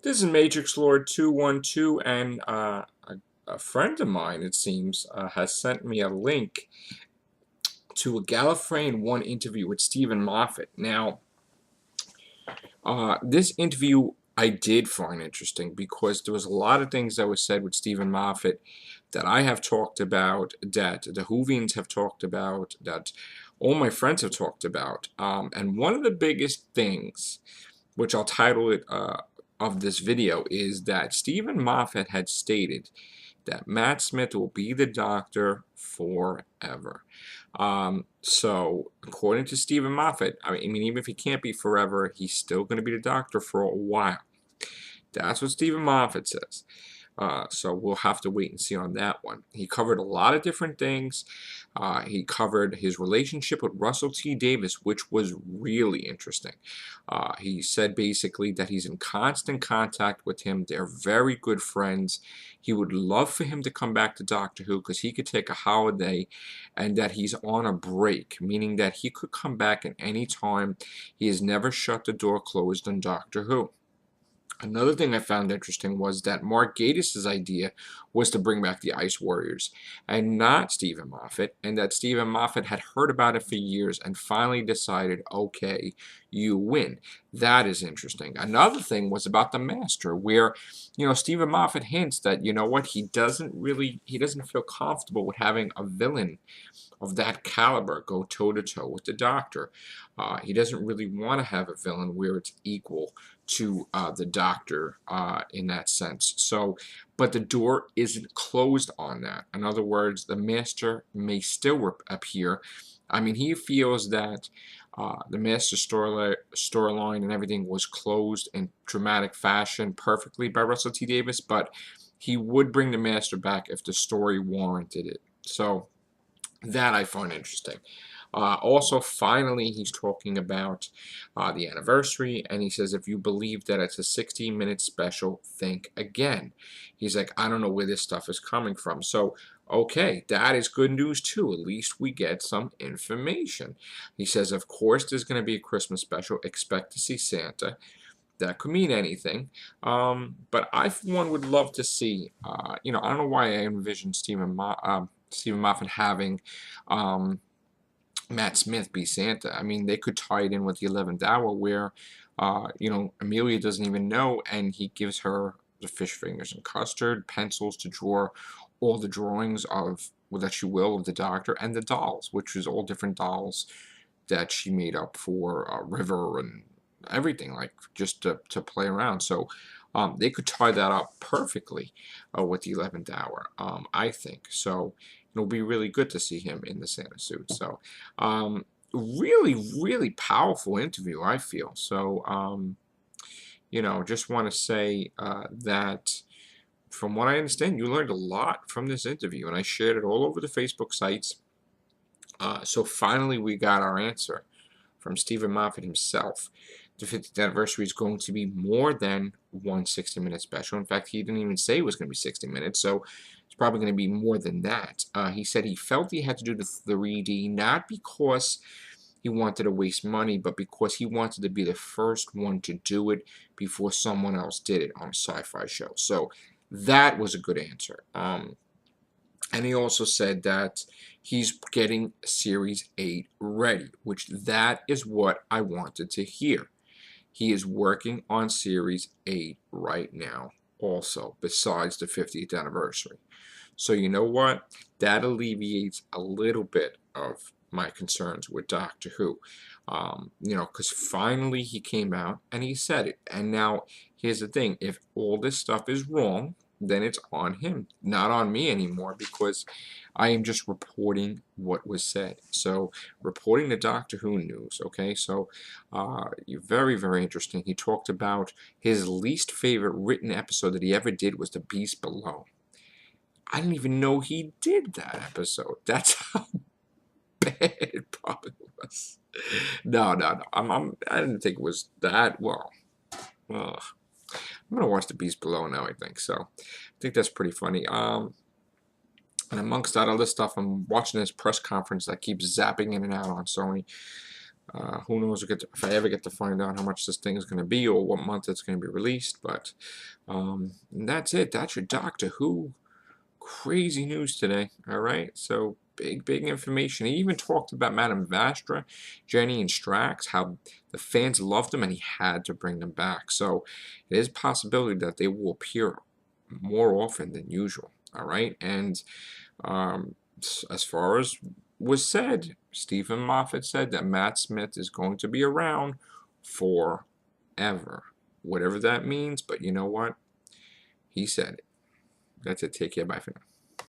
This is Matrix Lord 212, and a friend of mine, it seems, has sent me a link to a Gallifreyan 1 interview with Stephen Moffat. Now, this interview I did find interesting because there was a lot of things that was said with Stephen Moffat that I have talked about, that the Whovians have talked about, that all my friends have talked about. And one of the biggest things, which I'll title it of this video, is that Stephen Moffat had stated that Matt Smith will be the Doctor forever. So, according to Stephen Moffat, I mean, even if he can't be forever, he's still going to be the Doctor for a while. That's what Stephen Moffat says. So we'll have to wait and see on that one. He covered a lot of different things. He covered his relationship with Russell T Davies, which was really interesting. He said basically that he's in constant contact with him. They're very good friends. He would love for him to come back to Doctor Who because he could take a holiday, and that he's on a break, meaning that he could come back at any time. He has never shut the door closed on Doctor Who. Another thing I found interesting was that Mark Gatiss' idea was to bring back the Ice Warriors and not Stephen Moffat, and that Stephen Moffat had heard about it for years and finally decided, okay, you win. That is interesting. Another thing was about the Master, where, Stephen Moffat hints that, he doesn't feel comfortable with having a villain of that caliber go toe-to-toe with the Doctor. He doesn't really want to have a villain where it's equal to the Doctor in that sense. So, but the door isn't closed on that. In other words, the Master may still appear. I mean, he feels that the Master storyline and everything was closed in dramatic fashion perfectly by Russell T Davies, but he would bring the Master back if the story warranted it. So that I find interesting. Also, finally, he's talking about the anniversary, and he says, if you believe that it's a 16-minute special, think again. He's like, I don't know where this stuff is coming from. So, okay, that is good news, too. At least we get some information. He says, of course, there's going to be a Christmas special. Expect to see Santa. That could mean anything. But I, for one, would love to see, I don't know why I envision Stephen Moffat having Matt Smith be Santa. I mean, they could tie it in with the 11th hour where, Amelia doesn't even know, and he gives her the fish fingers and custard, pencils to draw all the drawings of, well, that she will, of the Doctor, and the dolls, which was all different dolls that she made up for River and everything, like just to play around. So they could tie that up perfectly with the 11th hour, I think. So it'll be really good to see him in the Santa suit. So really, really powerful interview, I feel. So, just want to say that from what I understand, you learned a lot from this interview, and I shared it all over the Facebook sites. So finally, we got our answer from Stephen Moffat himself. The 50th anniversary is going to be more than one 60-minute special. In fact, he didn't even say it was going to be 60 minutes, so it's probably going to be more than that. He said he felt he had to do the 3D, not because he wanted to waste money, but because he wanted to be the first one to do it before someone else did it on a sci-fi show. So that was a good answer. And he also said that he's getting Series 8 ready, which that is what I wanted to hear. He is working on Series 8 right now also, besides the 50th anniversary. So you know what? That alleviates a little bit of my concerns with Doctor Who. Because finally he came out and he said it. And now, here's the thing. If all this stuff is wrong, then it's on him, not on me anymore, because I am just reporting what was said. So, reporting the Doctor Who news, okay? So, very, very interesting. He talked about his least favorite written episode that he ever did was The Beast Below. I didn't even know he did that episode. That's how bad it probably was. No. I didn't think it was that well. Ugh. I'm going to watch The Beast Below now, I think. So, I think that's pretty funny. And amongst that other stuff, I'm watching this press conference that keeps zapping in and out on Sony. Who knows if I ever get to find out how much this thing is going to be or what month it's going to be released. But that's it. That's your Doctor Who crazy news today. All right. So big information. He even talked about Madame Vastra, Jenny, and Strax, how the fans loved them and he had to bring them back. So it is a possibility that they will appear more often than usual. All right. And um, as far as was said, Stephen Moffat said that Matt Smith is going to be around forever, whatever that means. But you know what? He said it. That's it. Take care. Bye for now.